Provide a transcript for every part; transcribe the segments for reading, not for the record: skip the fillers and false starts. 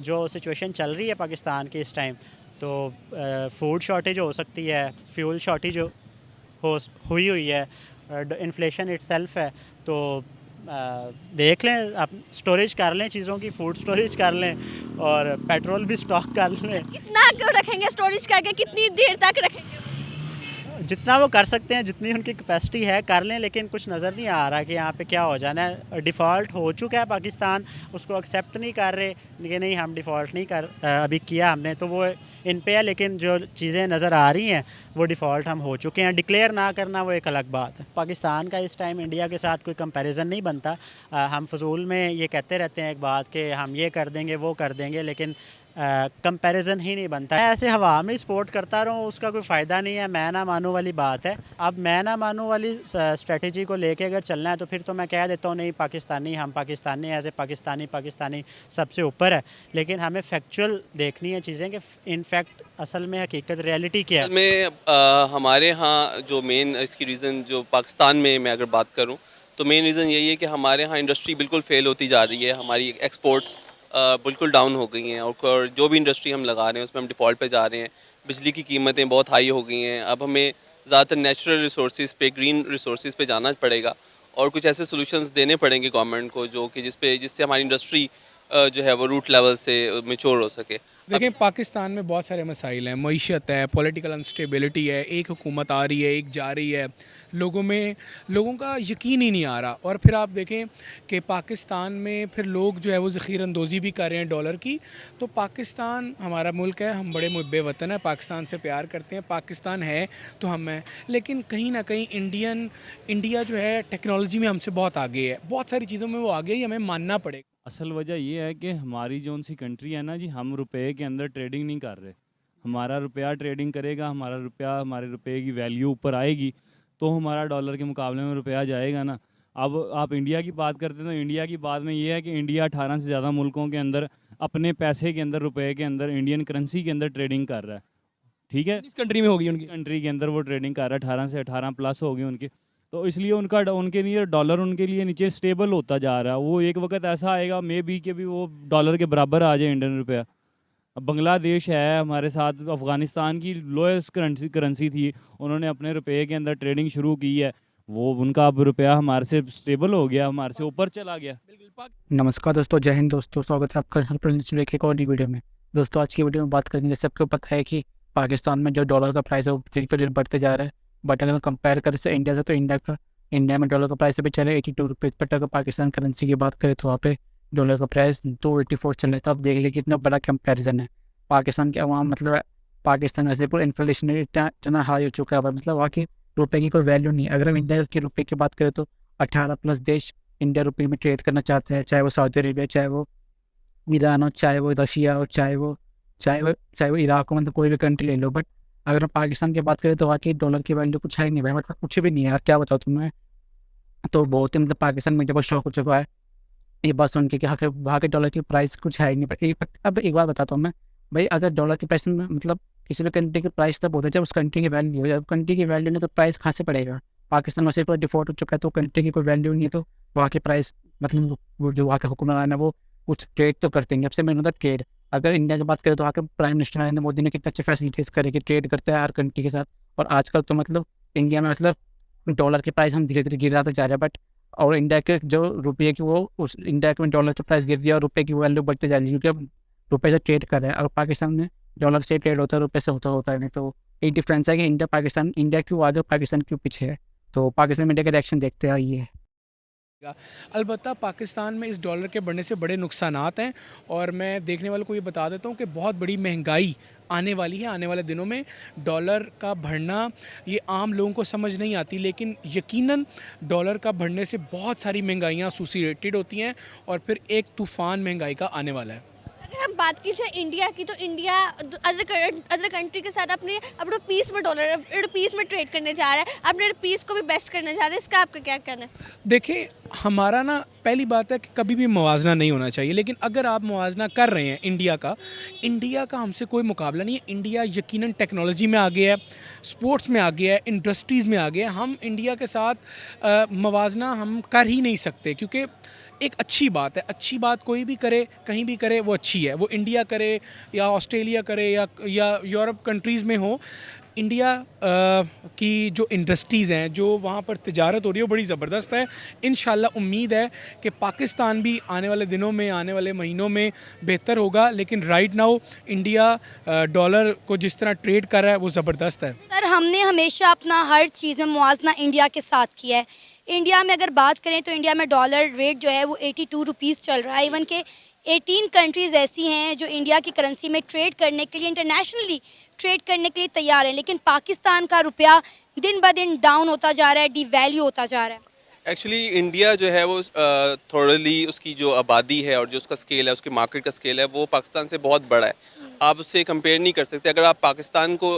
जो सिचुएशन चल रही है पाकिस्तान की इस टाइम, तो फूड शॉर्टेज हो सकती है, फ्यूल शॉर्टेज हो हुई है, इन्फ्लेशन इटसेल्फ है। तो देख लें, आप स्टोरेज कर लें चीज़ों की, फूड स्टोरेज कर लें और पेट्रोल भी स्टॉक कर लें। कितना क्यों रखेंगे स्टोरेज करके, कितनी देर तक रखेंगे? जितना वो कर सकते हैं, जितनी उनकी कैपेसिटी है कर लें, लेकिन कुछ नज़र नहीं आ रहा कि यहाँ पे क्या हो जाना है। डिफ़ॉल्ट हो चुका है पाकिस्तान, उसको एक्सेप्ट नहीं कर रहे कि नहीं हम डिफ़ॉल्ट नहीं कर अभी किया हमने, तो वो इन पे है। लेकिन जो चीज़ें नज़र आ रही हैं वो डिफ़ॉल्ट हम हो चुके हैं। डिक्लेयर ना करना वो एक अलग बात है। पाकिस्तान का इस टाइम इंडिया के साथ कोई कंपैरिजन नहीं बनता। हम फजूल में ये कहते रहते हैं एक बात कि हम ये कर देंगे वो कर देंगे, लेकिन कंपैरिजन ही नहीं बनता है। ऐसे हवा में सपोर्ट करता रहूँ उसका कोई फ़ायदा नहीं है। मैं ना मानूँ वाली बात है। अब मैं ना मानूँ वाली स्ट्रेटजी को लेके अगर चलना है तो फिर तो मैं कह देता हूँ नहीं पाकिस्तानी, हम पाकिस्तानी एज ए पाकिस्तानी सबसे ऊपर है। लेकिन हमें फैक्चुअल देखनी है चीज़ें कि इनफैक्ट असल में हकीकत रियलिटी क्या है। में हमारे यहाँ जो मेन इसकी रीज़न जो पाकिस्तान में मैं अगर बात करूँ तो मेन रीज़न यही है कि हमारे यहाँ इंडस्ट्री बिल्कुल फेल होती जा रही है। हमारी एक्सपोर्ट्स बिल्कुल डाउन हो गई हैं और जो भी इंडस्ट्री हम लगा रहे हैं उसमें हम डिफ़ॉल्ट पे जा रहे हैं। बिजली की कीमतें बहुत हाई हो गई हैं। अब हमें ज़्यादातर नेचुरल रिसोर्सेज पे, ग्रीन रिसोर्सेज पे जाना पड़ेगा और कुछ ऐसे सॉल्यूशंस देने पड़ेंगे गवर्नमेंट को जो कि जिससे हमारी इंडस्ट्री जो है वो रूट लेवल से मेच्योर हो सके। देखें, पाकिस्तान में बहुत सारे मसाइल हैं, मईशत है, पॉलिटिकल अनस्टेबिलिटी है, एक हुकूमत आ रही है, एक जा रही है, लोगों का यकीन ही नहीं आ रहा। और फिर आप देखें कि पाकिस्तान में फिर लोग जो है वो ज़ख़ीर अंदोज़ी भी कर रहे हैं डॉलर की। तो पाकिस्तान हमारा मुल्क है, हम बड़े मुहब्बे वतन है, पाकिस्तान से प्यार करते हैं, पाकिस्तान है तो हम हैं। लेकिन कहीं ना कहीं इंडिया जो है टेक्नोलॉजी में हमसे बहुत आगे है, बहुत सारी चीज़ों में वो आगे ही, हमें मानना पड़ेगा। असल वजह ये है कि हमारी जो सी कंट्री है ना जी, हम रुपए के अंदर ट्रेडिंग नहीं कर रहे। हमारा रुपया ट्रेडिंग करेगा, हमारे रुपए की वैल्यू ऊपर आएगी तो हमारा डॉलर के मुकाबले में रुपया जाएगा ना। अब आप इंडिया की बात करते हैं तो इंडिया की बात में ये है कि इंडिया 18 से ज़्यादा मुल्कों के अंदर अपने पैसे के अंदर, रुपए के अंदर, इंडियन करेंसी के अंदर ट्रेडिंग कर रहा है। ठीक है, इस कंट्री में होगी, उनकी कंट्री के अंदर वो ट्रेडिंग कर रहा है, 18 से 18 प्लस होगी उनकी। तो इसलिए उनके लिए डॉलर उनके लिए नीचे स्टेबल होता जा रहा है। वो एक वक्त ऐसा आएगा मे बी कि भी वो डॉलर के बराबर आ जाए इंडियन रुपया। अब बांग्लादेश है हमारे साथ, अफ़गानिस्तान की लोएस्ट करेंसी थी, उन्होंने अपने रुपये के अंदर ट्रेडिंग शुरू की है, वो उनका अब रुपया हमारे से स्टेबल हो गया, हमारे से ऊपर चला गया। नमस्कार दोस्तों, जय हिंद दोस्तों, स्वागत है आपका हर प्रोजेक्ट एक और नई वीडियो में। दोस्तों आज की वीडियो में बात करेंगे, जैसे आपको पता है कि पाकिस्तान में जो डॉलर का प्राइस है वो दिन पर दिन बढ़ते जा रहा है। बट अगर कंपेयर करें से इंडिया से, तो इंडिया में डॉलर का प्राइस अभी चले 82 रुपीज़। बट अगर पाकिस्तान करेंसी की बात करें तो वहाँ पे डॉलर का प्राइस 284 चल रहा है। तो आप देख लीजिए कितना बड़ा कंपेरिजन है। पाकिस्तान के अवाम, मतलब पाकिस्तान वैसे पूरा इन्फ्लेशन इतना हाई हो चुका है, मतलब वहाँ की रुपये की कोई वैल्यू नहीं है। अगर हम इंडिया के रुपये की बात करें तो 18 प्लस देश इंडिया रुपये में ट्रेड करना चाहते हैं, चाहे वो सऊदी अरेबिया, चाहे वो ईरान हो, चाहे वो रशिया हो, चाहे वो इराक हो, मतलब कोई भी कंट्री ले लो। बट अगर हम पाकिस्तान की बात करें तो वहाँ की डॉलर की वैल्यू कुछ है ही नहीं भाई, मतलब कुछ भी नहीं है यार, क्या बताओ तुम्हें। तो बहुत ही मतलब पाकिस्तान में जब शौक हो चुका है ये बात सुन के कि वहाँ के डॉलर की प्राइस कुछ है ही नहीं। अब एक बार बताता हूँ मैं भाई, अगर डॉलर के प्राइस में मतलब किसी भी कंट्री की प्राइस तब होता है जब उस कंट्री की वैल्यू हो। जब कंट्री की वैल्यू नहीं तो प्राइस कहाँ से पड़ेगा। पाकिस्तान वैसे पर डिफॉल्ट हो चुका है, तो कंट्री की कोई वैल्यू नहीं है, तो वहाँ के प्राइस मतलब वो जो वहाँ के हुक्मरान है वो कुछ ट्रेड तो करते हैं। सबसे मेन होता है ट्रेड। अगर इंडिया की बात करें तो वहाँ के प्राइम मिनिस्टर नरेंद्र मोदी ने कितने अच्छे फैसिलिटीज़ करे कि ट्रेड करते हैं हर कंट्री के साथ। और आजकल तो मतलब इंडिया में मतलब डॉलर के प्राइस हम धीरे धीरे गिराते जा रहे हैं। बट और इंडिया के जो रुपये की वो उस इंडिया में डॉलर का प्राइस गिर दिया और रुपये की वैल्यू बढ़ते जा रही है, क्योंकि अब रुपये से ट्रेड कर रहे हैं। और पाकिस्तान में डॉलर से ट्रेड होता है, रुपये से होता है नहीं। तो एक डिफरेंस है कि इंडिया क्यों आगे, पाकिस्तान क्यों पीछे है। तो पाकिस्तान में इंडिया का रिएक्शन देखते आइए। अलबत्ता पाकिस्तान में इस डॉलर के बढ़ने से बड़े नुकसानात हैं, और मैं देखने वालों को ये बता देता हूँ कि बहुत बड़ी महंगाई आने वाली है आने वाले दिनों में। डॉलर का बढ़ना ये आम लोगों को समझ नहीं आती, लेकिन यकीनन डॉलर का बढ़ने से बहुत सारी महंगाइयाँ एसोसिएटेड होती हैं और फिर एक तूफ़ान महंगाई का आने वाला है। अगर हम बात की जाए इंडिया की, तो इंडिया अदर कंट्री के साथ अपने रुपीस में रुपीस में ट्रेड करने जा रहा है, अपने रुपीस को भी बेस्ट करने जा रहा है। इसका आपका क्या कहना है? देखिए, हमारा ना पहली बात है कि कभी भी मुवाजना नहीं होना चाहिए, लेकिन अगर आप मुवाजना कर रहे हैं इंडिया का हमसे कोई मुकाबला नहीं है। इंडिया यकीनन टेक्नोलॉजी में आगे है, स्पोर्ट्स में आगे है, इंडस्ट्रीज़ में आगे है। हम इंडिया के साथ मुवाजना हम कर ही नहीं सकते, क्योंकि एक अच्छी बात है। अच्छी बात कोई भी करे, कहीं भी करे, वो अच्छी है। वो इंडिया करे या ऑस्ट्रेलिया करे या यूरोप कंट्रीज़ में हो, इंडिया की जो इंडस्ट्रीज़ हैं, जो वहाँ पर तिजारत हो रही है, वो बड़ी ज़बरदस्त है। इंशाल्लाह उम्मीद है कि पाकिस्तान भी आने वाले दिनों में, आने वाले महीनों में बेहतर होगा। लेकिन राइट नाउ इंडिया डॉलर को जिस तरह ट्रेड कर रहा है वो ज़बरदस्त है। सर, हमने हमेशा अपना हर चीज़ में मुआवजा इंडिया के साथ किया है। इंडिया में अगर बात करें तो इंडिया में डॉलर रेट जो है वो 82 रुपीज़ चल रहा है। इवन के 18 कंट्रीज़ ऐसी हैं जो इंडिया की करेंसी में ट्रेड करने के लिए, इंटरनेशनली ट्रेड करने के लिए तैयार हैं, लेकिन पाकिस्तान का रुपया दिन ब दिन डाउन होता जा रहा है, डिवैल्यू होता जा रहा है। एक्चुअली इंडिया जो है वो थोड़ली उसकी जो आबादी है और जो उसका स्केल है, उसके मार्केट का स्केल है, वो पाकिस्तान से बहुत बड़ा है। आप उससे कंपेयर नहीं कर सकते। अगर आप पाकिस्तान को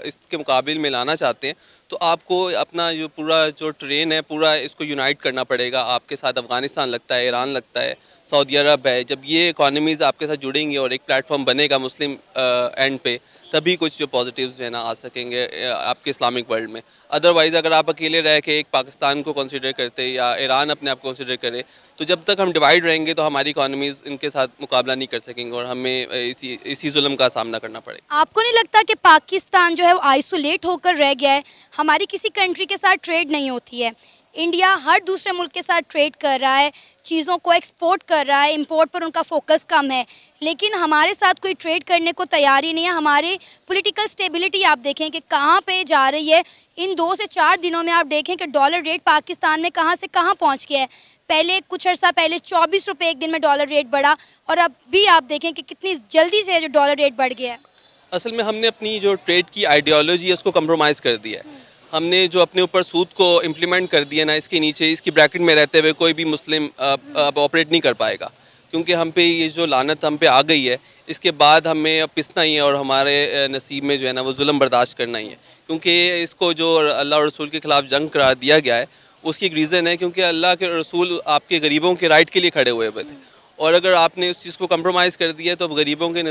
इसके मुकाबले में लाना चाहते हैं तो आपको अपना जो पूरा जो ट्रेन है पूरा इसको यूनाइट करना पड़ेगा। आपके साथ अफ़गानिस्तान लगता है, ईरान लगता है, सऊदी अरब है। जब ये इकॉनमीज़ आपके साथ जुड़ेंगी और एक प्लेटफॉर्म बनेगा मुस्लिम एंड पे, तभी कुछ जो पॉजिटिव्स जो है ना आ सकेंगे आपके इस्लामिक वर्ल्ड में। अदरवाइज़ अगर आप अकेले रह के एक पाकिस्तान को कंसिडर करते या ईरान अपने आप को कंसिडर करे, तो जब तक हम डिवाइड रहेंगे तो हमारी इकॉनमीज़ इनके साथ मुकाबला नहीं कर सकेंगे और हमें इसी जुल्म का सामना करना पड़ेगा। आपको नहीं लगता कि पाकिस्तान जो है वो आइसोलेट होकर रह गया है? हमारी किसी कंट्री के साथ ट्रेड नहीं होती है। इंडिया हर दूसरे मुल्क के साथ ट्रेड कर रहा है, चीज़ों को एक्सपोर्ट कर रहा है, इंपोर्ट पर उनका फोकस कम है, लेकिन हमारे साथ कोई ट्रेड करने को तैयार ही नहीं है। हमारे पॉलिटिकल स्टेबिलिटी आप देखें कि कहाँ पे जा रही है। इन 2 से 4 दिनों में आप देखें कि डॉलर रेट पाकिस्तान में कहाँ से कहाँ पहुँच गया है। पहले कुछ अर्सा पहले 24 रुपये एक दिन में डॉलर रेट बढ़ा, और अब भी आप देखें कि कितनी जल्दी से जो डॉलर रेट बढ़ गया है। असल में हमने अपनी जो ट्रेड की आइडियोलॉजी है उसको कंप्रोमाइज़ कर दिया है। हमने जो अपने ऊपर सूद को इम्प्लीमेंट कर दिया ना, इसके नीचे इसकी ब्रैकेट में रहते हुए कोई भी मुस्लिम अब ऑपरेट नहीं कर पाएगा, क्योंकि हम पे ये जो लानत हम पे आ गई है। इसके बाद हमें अब पिसना ही है और हमारे नसीब में जो है ना वो जुल्म बर्दाश्त करना ही है, क्योंकि इसको जो अल्लाह और रसूल के ख़िलाफ़ जंग करार दिया गया है उसकी एक रीज़न है, क्योंकि अल्लाह के रसूल आपके गरीबों के राइट के लिए खड़े हुए थे, और अगर आपने उस चीज़ को कंप्रोमाइज़ कर दिया तो अब गरीबों के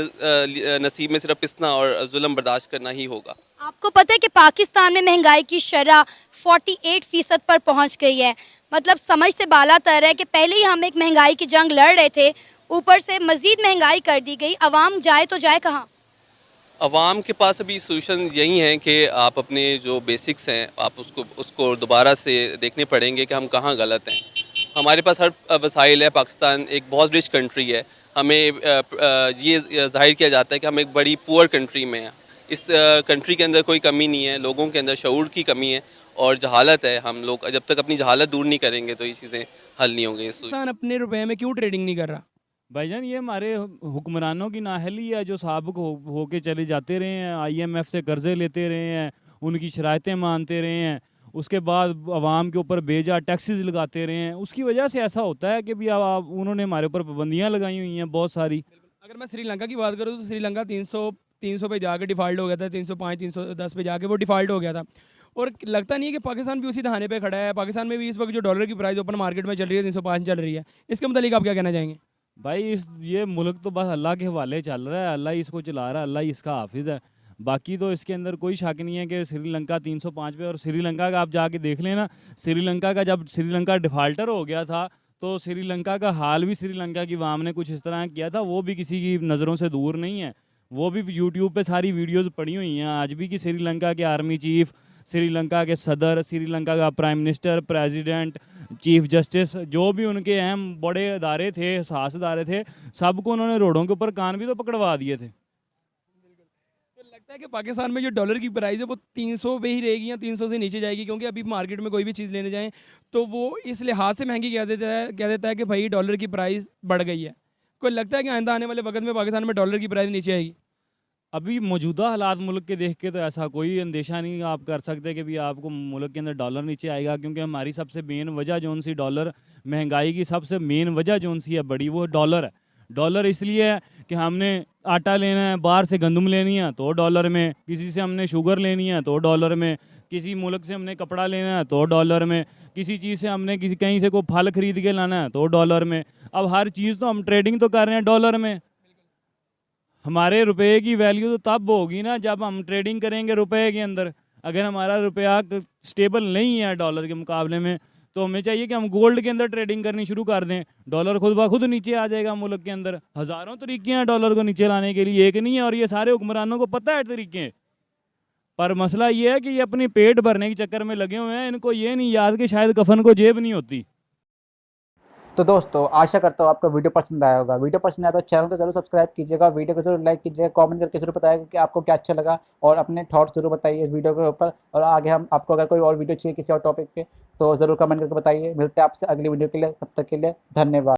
नसीब में सिर्फ पिसना और जुल्म बर्दाश्त करना ही होगा। आपको पता है कि पाकिस्तान में महंगाई की शरह 48% पर पहुंच गई है। मतलब समझ से बाला तर है कि पहले ही हम एक महंगाई की जंग लड़ रहे थे, ऊपर से मज़ीद महंगाई कर दी गई। अवाम जाए तो जाए कहाँ? अवाम के पास अभी सोल्यूशन यही हैं कि आप अपने जो बेसिक्स हैं आप उसको दोबारा से देखने पड़ेंगे कि हम कहाँ गलत हैं। हमारे पास हर वसाइल है। पाकिस्तान एक बहुत रिच कंट्री है। हमें ये ज़ाहिर किया जाता है कि हम एक बड़ी पुअर कंट्री में हैं। इस कंट्री के अंदर कोई कमी नहीं है, लोगों के अंदर शऊर की कमी है और जहालत है। हम लोग जब तक अपनी जहालत दूर नहीं करेंगे तो ये चीज़ें हल नहीं होंगी। पाकिस्तान अपने रुपए में क्यों ट्रेडिंग नहीं कर रहा? भाईजान ये हमारे हुक्मरानों की नाअहली है जो साबिक हो के चले जाते रहे हैं, IMF से कर्जे लेते रहे हैं, उनकी शरायतें मानते रहे हैं, उसके बाद आवाम के ऊपर बेजा टैक्सेस लगाते रहे हैं। उसकी वजह से ऐसा होता है कि भी अब उन्होंने हमारे ऊपर पाबंदियाँ लगाई हुई हैं बहुत सारी। अगर मैं श्रीलंका की बात करूँ तो श्रीलंका 300 पे जाके डिफ़ॉल्ट हो गया था, 305 310 पे जाके वो डिफ़ॉल्ट हो गया था। और लगता नहीं है कि पाकिस्तान भी उसी दहाने पे खड़ा है। पाकिस्तान में भी इस वक्त जो डॉलर की प्राइस ओपन मार्केट में चल रही है 305 चल रही है। इसके मतलब आप क्या कहना चाहेंगे? भाई ये मुल्क तो बस अल्लाह के हवाले चल रहा है, अल्लाह ही इसको चला रहा है, अल्लाह ही इसका हाफिज़ है। बाकी तो इसके अंदर कोई शक नहीं है कि श्रीलंका 305 पे, और श्रीलंका का आप जाके देख लेना, श्रीलंका का जब श्रीलंका डिफ़ाल्टर हो गया था तो श्रीलंका का हाल भी श्रीलंका की अवाम ने कुछ इस तरह किया था। वो भी किसी की नज़रों से दूर नहीं है। वो भी यूट्यूब पे सारी वीडियोस पड़ी हुई हैं आज भी कि श्रीलंका के आर्मी चीफ, श्रीलंका के सदर, श्रीलंका का prime minister, president, chief justice, जो भी उनके अहम बड़े अदारे थे, सास अदारे थे, सबको उन्होंने रोडों के ऊपर कान भी तो पकड़वा दिए थे। तो लगता है कि पाकिस्तान में जो डॉलर की प्राइस है वो 300 पे ही रहेगी या 300 से नीचे जाएगी, क्योंकि अभी मार्केट में कोई भी चीज़ लेने जाएँ तो वो इस लिहाज से महंगी कह देता है कि भाई डॉलर की प्राइस बढ़ गई है। कोई लगता है कि आइंदा आने वाले वक्त में पाकिस्तान में डॉलर की प्राइस नीचे आएगी? अभी मौजूदा हालात मुल्क के देख के तो ऐसा कोई अंदेशा नहीं आप कर सकते कि भी आपको मुल्क के अंदर डॉलर नीचे आएगा, क्योंकि हमारी सबसे मेन वजह जौन सी डॉलर महंगाई की सबसे मेन वजह जौन सी है बड़ी, वो डॉलर है। डॉलर इसलिए है कि हमने आटा लेना है, बाहर से गंदम लेनी है तो डॉलर में, किसी से हमने शुगर लेनी है तो डॉलर में, किसी मुल्क से हमने कपड़ा लेना है तो डॉलर में, किसी चीज़ से हमने कहीं से कोई फल खरीद के लाना है तो डॉलर में। अब हर चीज़ तो हम ट्रेडिंग तो कर रहे हैं डॉलर में। हमारे रुपए की वैल्यू तो तब होगी ना जब हम ट्रेडिंग करेंगे रुपए के अंदर। अगर हमारा रुपया स्टेबल नहीं है डॉलर के मुकाबले में तो हमें चाहिए कि हम गोल्ड के अंदर ट्रेडिंग करनी शुरू कर दें, डॉलर खुद ब खुद नीचे आ जाएगा मुल्क के अंदर। हज़ारों तरीके हैं डॉलर को नीचे लाने के लिए, एक नहीं है, और ये सारे हुक्मरानों को पता है तरीके। पर मसला ये है कि ये अपनी पेट भरने के चक्कर में लगे हुए हैं, इनको ये नहीं याद कि शायद कफन को जेब नहीं होती। तो दोस्तों आशा करता हूँ आपको वीडियो पसंद आया होगा। वीडियो पसंद आया तो चैनल को जरूर सब्सक्राइब कीजिएगा, वीडियो को जरूर लाइक कीजिएगा, कमेंट करके जरूर बताइएगा कि आपको क्या अच्छा लगा और अपने थॉट्स जरूर बताइए इस वीडियो के ऊपर। और आगे हम आपको अगर कोई और वीडियो चाहिए किसी और टॉपिक पे तो ज़रूर कमेंट करके बताइए। मिलते हैं आपसे अगली वीडियो के लिए, तब तक के लिए धन्यवाद।